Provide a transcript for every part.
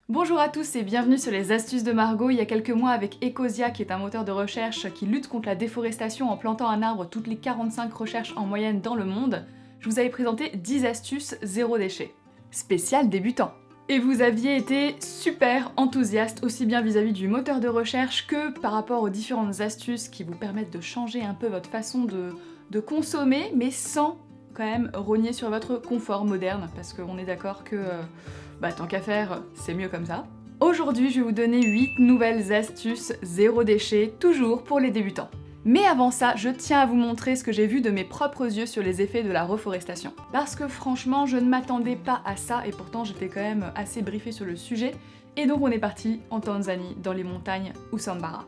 Bonjour à tous et bienvenue sur les astuces de Margot. Il y a quelques mois avec Ecosia, qui est un moteur de recherche qui lutte contre la déforestation en plantant un arbre toutes les 45 recherches en moyenne dans le monde, je vous avais présenté 10 astuces zéro déchet. Spécial débutant. Et vous aviez été super enthousiaste, aussi bien vis-à-vis du moteur de recherche que par rapport aux différentes astuces qui vous permettent de changer un peu votre façon de consommer, mais sans quand même rogner sur votre confort moderne, parce qu'on est d'accord que tant qu'à faire, c'est mieux comme ça. Aujourd'hui, je vais vous donner 8 nouvelles astuces zéro déchet, toujours pour les débutants. Mais avant ça, je tiens à vous montrer ce que j'ai vu de mes propres yeux sur les effets de la reforestation. Parce que franchement, je ne m'attendais pas à ça, et pourtant j'étais quand même assez briefée sur le sujet, et donc on est parti en Tanzanie, dans les montagnes Usambara.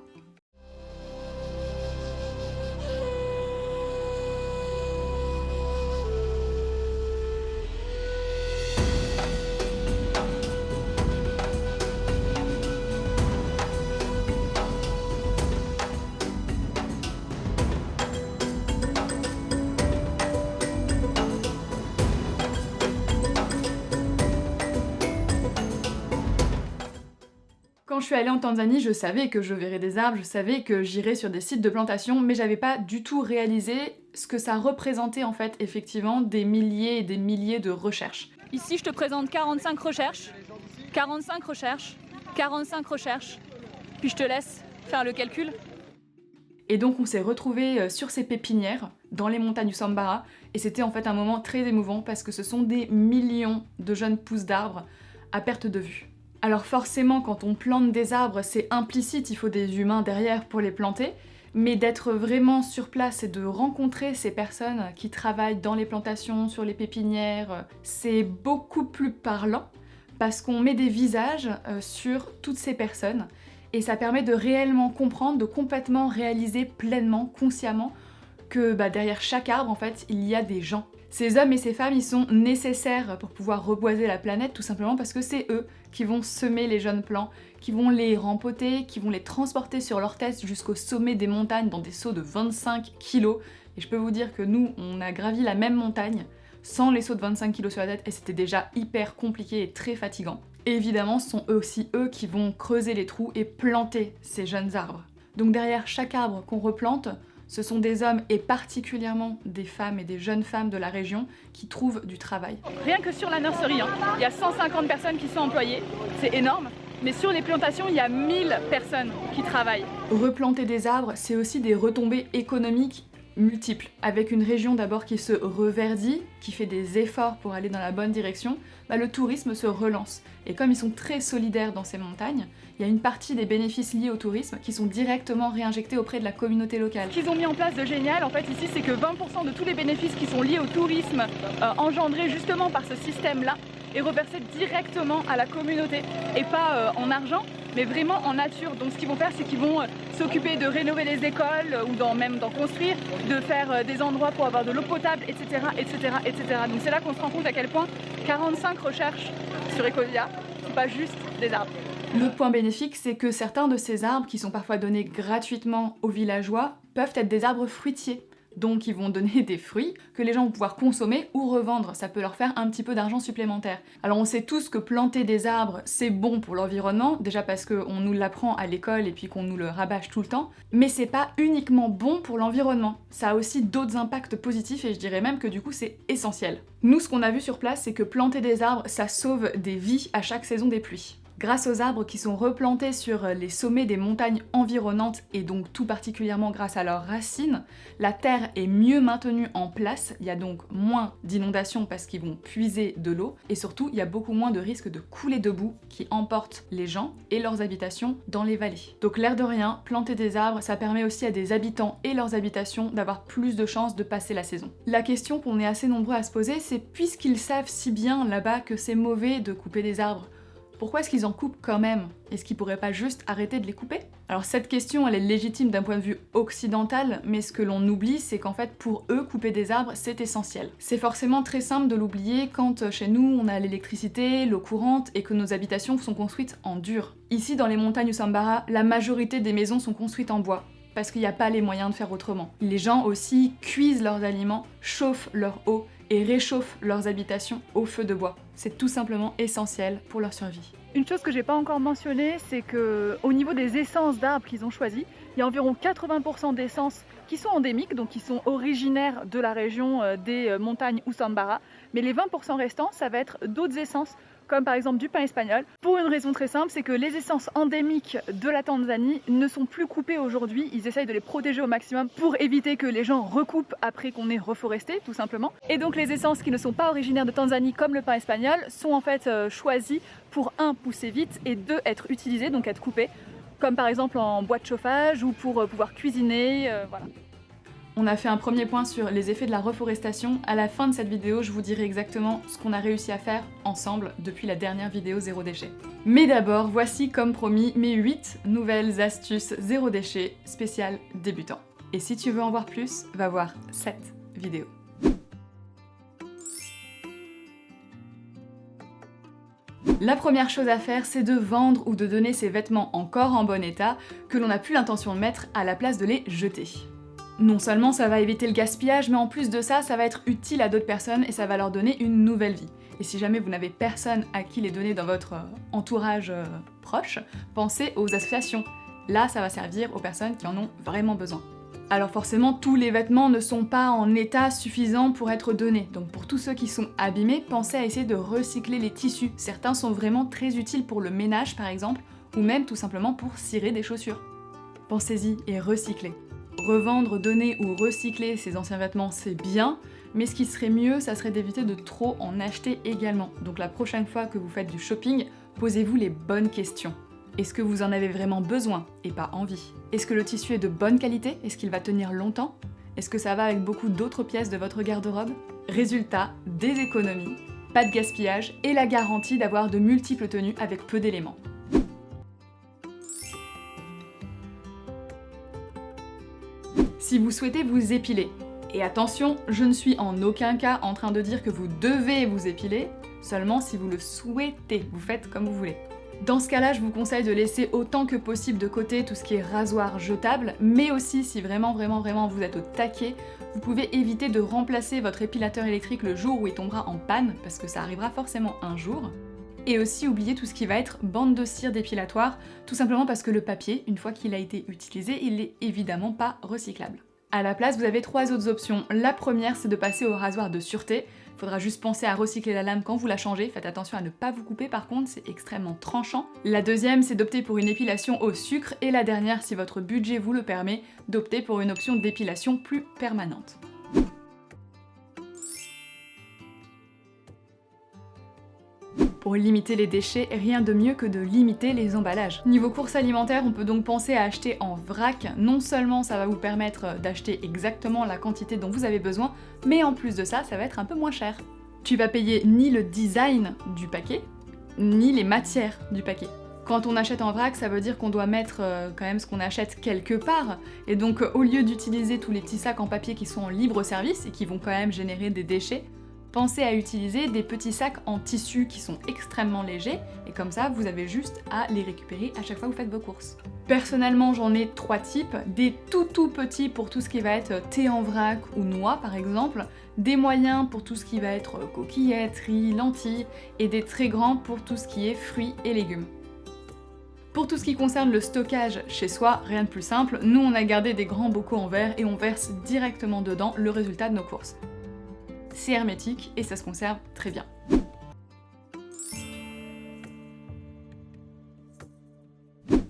Quand je suis allée en Tanzanie, je savais que je verrais des arbres, je savais que j'irais sur des sites de plantation, mais j'avais pas du tout réalisé ce que ça représentait en fait effectivement des milliers et des milliers de recherches. Ici, je te présente 45 recherches, 45 recherches, 45 recherches, puis je te laisse faire le calcul. Et donc on s'est retrouvés sur ces pépinières, dans les montagnes du Sambara, et c'était en fait un moment très émouvant parce que ce sont des millions de jeunes pousses d'arbres à perte de vue. Alors forcément, quand on plante des arbres, c'est implicite, il faut des humains derrière pour les planter, mais d'être vraiment sur place et de rencontrer ces personnes qui travaillent dans les plantations, sur les pépinières, c'est beaucoup plus parlant parce qu'on met des visages sur toutes ces personnes et ça permet de réellement comprendre, de complètement réaliser pleinement, consciemment que derrière chaque arbre, en fait, il y a des gens. Ces hommes et ces femmes, ils sont nécessaires pour pouvoir reboiser la planète, tout simplement parce que c'est eux qui vont semer les jeunes plants, qui vont les rempoter, qui vont les transporter sur leur tête jusqu'au sommet des montagnes dans des seaux de 25 kilos. Et je peux vous dire que nous, on a gravi la même montagne sans les seaux de 25 kilos sur la tête et c'était déjà hyper compliqué et très fatigant. Et évidemment, ce sont aussi eux qui vont creuser les trous et planter ces jeunes arbres. Donc derrière chaque arbre qu'on replante, ce sont des hommes et particulièrement des femmes et des jeunes femmes de la région qui trouvent du travail. Rien que sur la nurserie, il y a 150 personnes qui sont employées, c'est énorme, mais sur les plantations, il y a 1000 personnes qui travaillent. Replanter des arbres, c'est aussi des retombées économiques multiples. Avec une région d'abord qui se reverdit, qui fait des efforts pour aller dans la bonne direction, le tourisme se relance. Et comme ils sont très solidaires dans ces montagnes, il y a une partie des bénéfices liés au tourisme qui sont directement réinjectés auprès de la communauté locale. Ce qu'ils ont mis en place de génial, en fait, ici, c'est que 20% de tous les bénéfices qui sont liés au tourisme engendrés justement par ce système-là est reversé directement à la communauté. Et pas en argent, mais vraiment en nature. Donc ce qu'ils vont faire, c'est qu'ils vont s'occuper de rénover les écoles ou même d'en construire, de faire des endroits pour avoir de l'eau potable, etc., etc., etc. Donc c'est là qu'on se rend compte à quel point 45 recherches sur Ecosia, c'est pas juste des arbres. Le point bénéfique, c'est que certains de ces arbres, qui sont parfois donnés gratuitement aux villageois, peuvent être des arbres fruitiers. Donc ils vont donner des fruits que les gens vont pouvoir consommer ou revendre, ça peut leur faire un petit peu d'argent supplémentaire. Alors on sait tous que planter des arbres c'est bon pour l'environnement, déjà parce qu'on nous l'apprend à l'école et puis qu'on nous le rabâche tout le temps, mais c'est pas uniquement bon pour l'environnement, ça a aussi d'autres impacts positifs et je dirais même que du coup c'est essentiel. Nous ce qu'on a vu sur place c'est que planter des arbres ça sauve des vies à chaque saison des pluies. Grâce aux arbres qui sont replantés sur les sommets des montagnes environnantes et donc tout particulièrement grâce à leurs racines, la terre est mieux maintenue en place, il y a donc moins d'inondations parce qu'ils vont puiser de l'eau et surtout il y a beaucoup moins de risques de coulée de boue qui emportent les gens et leurs habitations dans les vallées. Donc l'air de rien, planter des arbres, ça permet aussi à des habitants et leurs habitations d'avoir plus de chances de passer la saison. La question qu'on est assez nombreux à se poser, c'est puisqu'ils savent si bien là-bas que c'est mauvais de couper des arbres, pourquoi est-ce qu'ils en coupent quand même? Est-ce qu'ils pourraient pas juste arrêter de les couper? Alors cette question, elle est légitime d'un point de vue occidental, mais ce que l'on oublie, c'est qu'en fait, pour eux, couper des arbres, c'est essentiel. C'est forcément très simple de l'oublier quand chez nous, on a l'électricité, l'eau courante, et que nos habitations sont construites en dur. Ici, dans les montagnes du Sambara, la majorité des maisons sont construites en bois, parce qu'il n'y a pas les moyens de faire autrement. Les gens aussi cuisent leurs aliments, chauffent leur eau, et réchauffent leurs habitations au feu de bois. C'est tout simplement essentiel pour leur survie. Une chose que j'ai pas encore mentionnée, c'est qu'au niveau des essences d'arbres qu'ils ont choisies, il y a environ 80% d'essences qui sont endémiques, donc qui sont originaires de la région des montagnes Usambara, mais les 20% restants, ça va être d'autres essences, comme par exemple du pin espagnol, pour une raison très simple, c'est que les essences endémiques de la Tanzanie ne sont plus coupées aujourd'hui, ils essayent de les protéger au maximum pour éviter que les gens recoupent après qu'on ait reforesté, tout simplement. Et donc les essences qui ne sont pas originaires de Tanzanie, comme le pin espagnol, sont en fait choisies pour 1, pousser vite, et 2, être utilisées, donc être coupées, comme par exemple en bois de chauffage ou pour pouvoir cuisiner, voilà. On a fait un premier point sur les effets de la reforestation. À la fin de cette vidéo, je vous dirai exactement ce qu'on a réussi à faire ensemble depuis la dernière vidéo zéro déchet. Mais d'abord, voici comme promis mes 8 nouvelles astuces zéro déchet spéciales débutants. Et si tu veux en voir plus, va voir cette vidéo. La première chose à faire, c'est de vendre ou de donner ses vêtements encore en bon état que l'on n'a plus l'intention de mettre à la place de les jeter. Non seulement ça va éviter le gaspillage, mais en plus de ça, ça va être utile à d'autres personnes et ça va leur donner une nouvelle vie. Et si jamais vous n'avez personne à qui les donner dans votre entourage proche, pensez aux associations. Là, ça va servir aux personnes qui en ont vraiment besoin. Alors forcément, tous les vêtements ne sont pas en état suffisant pour être donnés. Donc pour tous ceux qui sont abîmés, pensez à essayer de recycler les tissus. Certains sont vraiment très utiles pour le ménage par exemple, ou même tout simplement pour cirer des chaussures. Pensez-y et recyclez. Revendre, donner ou recycler ces anciens vêtements, c'est bien, mais ce qui serait mieux, ça serait d'éviter de trop en acheter également. Donc la prochaine fois que vous faites du shopping, posez-vous les bonnes questions. Est-ce que vous en avez vraiment besoin et pas envie? Est-ce que le tissu est de bonne qualité? Est-ce qu'il va tenir longtemps? Est-ce que ça va avec beaucoup d'autres pièces de votre garde-robe? Résultat, des économies, pas de gaspillage et la garantie d'avoir de multiples tenues avec peu d'éléments. Si vous souhaitez vous épiler, et attention, je ne suis en aucun cas en train de dire que vous devez vous épiler, seulement si vous le souhaitez, vous faites comme vous voulez. Dans ce cas-là, je vous conseille de laisser autant que possible de côté tout ce qui est rasoir jetable, mais aussi si vraiment vous êtes au taquet, vous pouvez éviter de remplacer votre épilateur électrique le jour où il tombera en panne, parce que ça arrivera forcément un jour. Et aussi oublier tout ce qui va être bande de cire dépilatoire, tout simplement parce que le papier, une fois qu'il a été utilisé, il n'est évidemment pas recyclable. À la place, vous avez 3 autres options. La première, c'est de passer au rasoir de sûreté. Il faudra juste penser à recycler la lame quand vous la changez, faites attention à ne pas vous couper par contre, c'est extrêmement tranchant. La deuxième, c'est d'opter pour une épilation au sucre, et la dernière, si votre budget vous le permet, d'opter pour une option d'épilation plus permanente. Pour limiter les déchets, rien de mieux que de limiter les emballages. Niveau courses alimentaires, on peut donc penser à acheter en vrac. Non seulement ça va vous permettre d'acheter exactement la quantité dont vous avez besoin, mais en plus de ça, ça va être un peu moins cher. Tu vas payer ni le design du paquet, ni les matières du paquet. Quand on achète en vrac, ça veut dire qu'on doit mettre quand même ce qu'on achète quelque part. Et donc au lieu d'utiliser tous les petits sacs en papier qui sont en libre service et qui vont quand même générer des déchets, pensez à utiliser des petits sacs en tissu qui sont extrêmement légers, et comme ça, vous avez juste à les récupérer à chaque fois que vous faites vos courses. Personnellement, j'en ai 3 types, des tout petits pour tout ce qui va être thé en vrac ou noix par exemple, des moyens pour tout ce qui va être coquillettes, riz, lentilles, et des très grands pour tout ce qui est fruits et légumes. Pour tout ce qui concerne le stockage chez soi, rien de plus simple, nous on a gardé des grands bocaux en verre et on verse directement dedans le résultat de nos courses. C'est hermétique et ça se conserve très bien.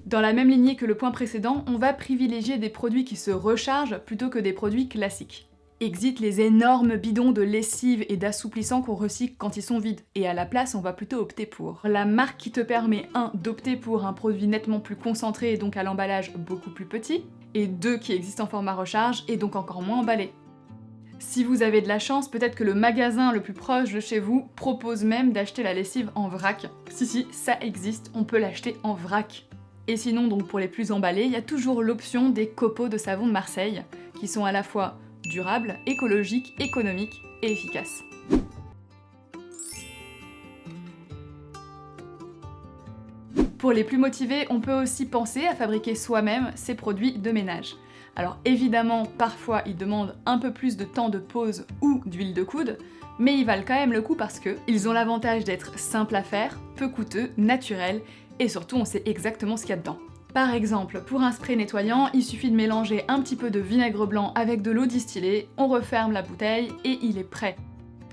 Dans la même lignée que le point précédent, on va privilégier des produits qui se rechargent plutôt que des produits classiques. Exit les énormes bidons de lessive et d'assouplissant qu'on recycle quand ils sont vides, et à la place on va plutôt opter pour la marque qui te permet 1. D'opter pour un produit nettement plus concentré et donc à l'emballage beaucoup plus petit, et 2. Qui existe en format recharge et donc encore moins emballé. Si vous avez de la chance, peut-être que le magasin le plus proche de chez vous propose même d'acheter la lessive en vrac. Si, ça existe, on peut l'acheter en vrac. Et sinon, donc pour les plus emballés, il y a toujours l'option des copeaux de savon de Marseille, qui sont à la fois durables, écologiques, économiques et efficaces. Pour les plus motivés, on peut aussi penser à fabriquer soi-même ces produits de ménage. Alors évidemment, parfois ils demandent un peu plus de temps de pause ou d'huile de coude, mais ils valent quand même le coup parce que ils ont l'avantage d'être simples à faire, peu coûteux, naturels, et surtout on sait exactement ce qu'il y a dedans. Par exemple, pour un spray nettoyant, il suffit de mélanger un petit peu de vinaigre blanc avec de l'eau distillée, on referme la bouteille et il est prêt.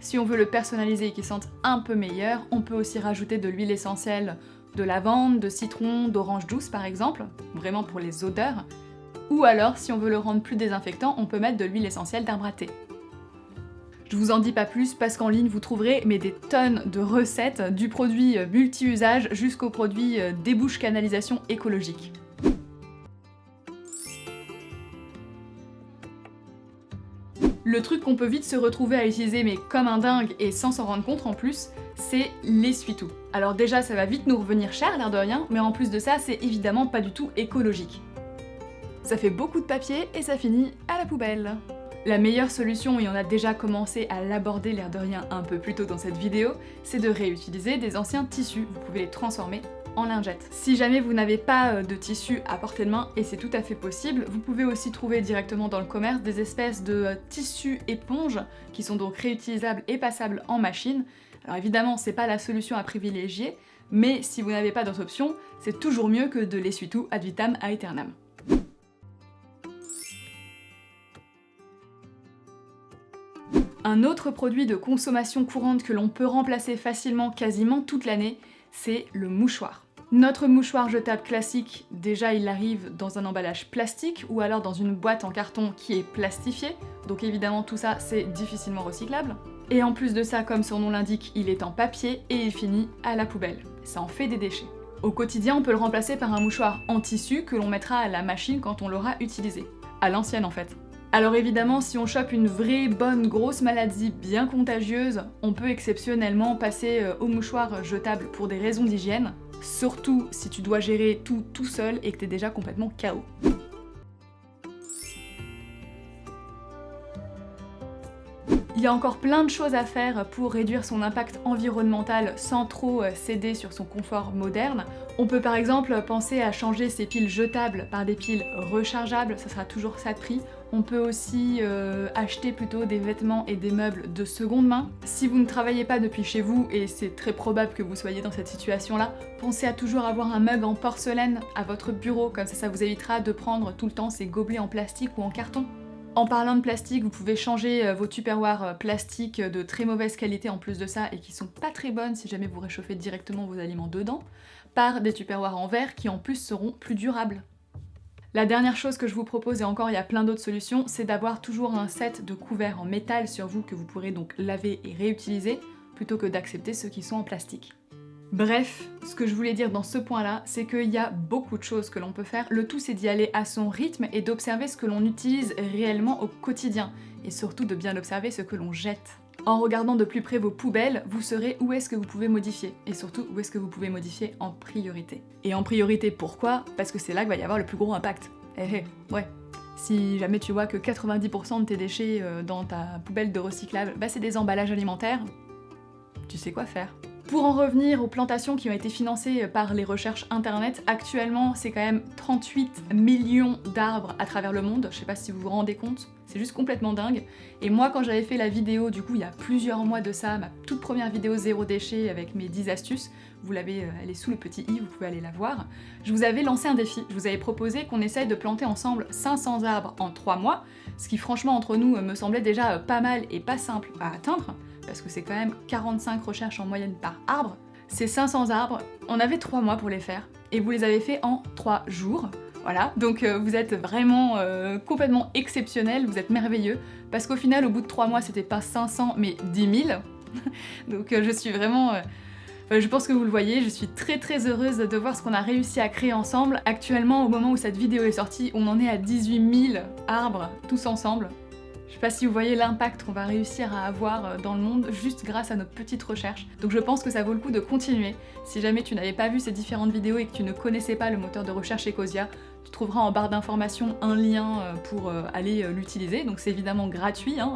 Si on veut le personnaliser et qu'il sente un peu meilleur, on peut aussi rajouter de l'huile essentielle de lavande, de citron, d'orange douce par exemple, vraiment pour les odeurs. Ou alors, si on veut le rendre plus désinfectant, on peut mettre de l'huile essentielle d'arbre à thé. Je vous en dis pas plus parce qu'en ligne vous trouverez des tonnes de recettes, du produit multi-usage jusqu'au produit débouche canalisation écologique. Le truc qu'on peut vite se retrouver à utiliser mais comme un dingue et sans s'en rendre compte en plus, c'est l'essuie-tout. Alors déjà ça va vite nous revenir cher l'air de rien, mais en plus de ça c'est évidemment pas du tout écologique. Ça fait beaucoup de papier et ça finit à la poubelle. La meilleure solution, et on a déjà commencé à l'aborder l'air de rien un peu plus tôt dans cette vidéo, c'est de réutiliser des anciens tissus, vous pouvez les transformer en lingettes. Si jamais vous n'avez pas de tissu à portée de main, et c'est tout à fait possible, vous pouvez aussi trouver directement dans le commerce des espèces de tissus éponges qui sont donc réutilisables et passables en machine. Alors évidemment, c'est pas la solution à privilégier, mais si vous n'avez pas d'autre option, c'est toujours mieux que de l'essuie-tout ad vitam aeternam. Un autre produit de consommation courante que l'on peut remplacer facilement quasiment toute l'année, c'est le mouchoir. Notre mouchoir jetable classique, déjà il arrive dans un emballage plastique ou alors dans une boîte en carton qui est plastifiée, donc évidemment tout ça c'est difficilement recyclable. Et en plus de ça, comme son nom l'indique, il est en papier et il finit à la poubelle. Ça en fait des déchets. Au quotidien, on peut le remplacer par un mouchoir en tissu que l'on mettra à la machine quand on l'aura utilisé. À l'ancienne en fait. Alors évidemment, si on chope une vraie bonne grosse maladie bien contagieuse, on peut exceptionnellement passer au mouchoir jetable pour des raisons d'hygiène, surtout si tu dois gérer tout seul et que t'es déjà complètement KO. Il y a encore plein de choses à faire pour réduire son impact environnemental sans trop céder sur son confort moderne. On peut par exemple penser à changer ses piles jetables par des piles rechargeables, ça sera toujours ça de prix. On peut aussi acheter plutôt des vêtements et des meubles de seconde main. Si vous ne travaillez pas depuis chez vous, et c'est très probable que vous soyez dans cette situation-là, pensez à toujours avoir un mug en porcelaine à votre bureau, comme ça vous évitera de prendre tout le temps ces gobelets en plastique ou en carton. En parlant de plastique, vous pouvez changer vos tupperwares plastiques de très mauvaise qualité en plus de ça et qui sont pas très bonnes si jamais vous réchauffez directement vos aliments dedans, par des tupperwares en verre qui en plus seront plus durables. La dernière chose que je vous propose, et encore il y a plein d'autres solutions, c'est d'avoir toujours un set de couverts en métal sur vous que vous pourrez donc laver et réutiliser, plutôt que d'accepter ceux qui sont en plastique. Bref, ce que je voulais dire dans ce point-là, c'est qu'il y a beaucoup de choses que l'on peut faire. Le tout, c'est d'y aller à son rythme et d'observer ce que l'on utilise réellement au quotidien. Et surtout de bien observer ce que l'on jette. En regardant de plus près vos poubelles, vous saurez où est-ce que vous pouvez modifier. Et surtout, où est-ce que vous pouvez modifier en priorité. Et en priorité, pourquoi ? Parce que c'est là qu'il va y avoir le plus gros impact. Ouais. Si jamais tu vois que 90% de tes déchets dans ta poubelle de recyclable, c'est des emballages alimentaires, tu sais quoi faire. Pour en revenir aux plantations qui ont été financées par les recherches internet, actuellement c'est quand même 38 millions d'arbres à travers le monde, je sais pas si vous vous rendez compte, c'est juste complètement dingue. Et moi quand j'avais fait la vidéo, du coup il y a plusieurs mois de ça, ma toute première vidéo zéro déchet avec mes 10 astuces, vous l'avez, elle est sous le petit i, vous pouvez aller la voir, je vous avais lancé un défi, je vous avais proposé qu'on essaye de planter ensemble 500 arbres en 3 mois, ce qui franchement entre nous me semblait déjà pas mal et pas simple à atteindre, parce que c'est quand même 45 recherches en moyenne par arbre. Ces 500 arbres, on avait 3 mois pour les faire, et vous les avez fait en 3 jours. Voilà, donc vous êtes vraiment complètement exceptionnel, vous êtes merveilleux, parce qu'au final, au bout de 3 mois, c'était pas 500, mais 10 000. Donc je suis vraiment... je pense que vous le voyez, je suis très très heureuse de voir ce qu'on a réussi à créer ensemble. Actuellement, au moment où cette vidéo est sortie, on en est à 18 000 arbres, tous ensemble. Je sais pas si vous voyez l'impact qu'on va réussir à avoir dans le monde juste grâce à nos petites recherches. Donc je pense que ça vaut le coup de continuer. Si jamais tu n'avais pas vu ces différentes vidéos et que tu ne connaissais pas le moteur de recherche Ecosia, Tu trouveras en barre d'informations un lien pour aller l'utiliser, donc c'est évidemment gratuit, hein.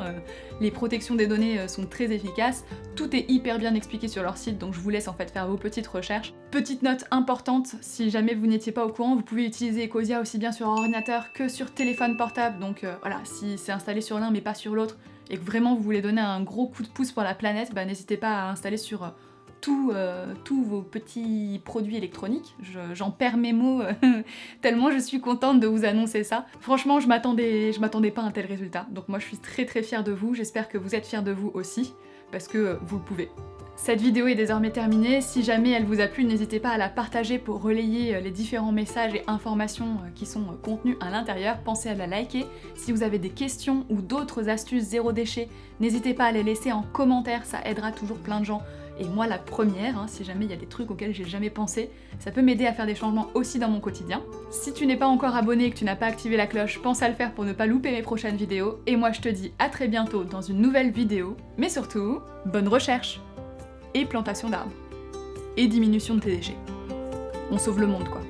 Les protections des données sont très efficaces, tout est hyper bien expliqué sur leur site, donc je vous laisse en fait faire vos petites recherches. Petite note importante, si jamais vous n'étiez pas au courant, vous pouvez utiliser Ecosia aussi bien sur ordinateur que sur téléphone portable, donc voilà, si c'est installé sur l'un mais pas sur l'autre, et que vraiment vous voulez donner un gros coup de pouce pour la planète, bah, n'hésitez pas à installer sur tous vos petits produits électroniques. J'en perds mes mots tellement je suis contente de vous annoncer ça. Franchement, je m'attendais pas à un tel résultat. Donc moi je suis très très fière de vous, j'espère que vous êtes fiers de vous aussi, parce que vous le pouvez. Cette vidéo est désormais terminée, si jamais elle vous a plu, n'hésitez pas à la partager pour relayer les différents messages et informations qui sont contenus à l'intérieur. Pensez à la liker. Si vous avez des questions ou d'autres astuces zéro déchet, n'hésitez pas à les laisser en commentaire, ça aidera toujours plein de gens. Et moi la première, hein, si jamais il y a des trucs auxquels j'ai jamais pensé, ça peut m'aider à faire des changements aussi dans mon quotidien. Si tu n'es pas encore abonné et que tu n'as pas activé la cloche, pense à le faire pour ne pas louper mes prochaines vidéos. Et moi je te dis à très bientôt dans une nouvelle vidéo, mais surtout, bonne recherche et plantation d'arbres. Et diminution de tes déchets. On sauve le monde quoi.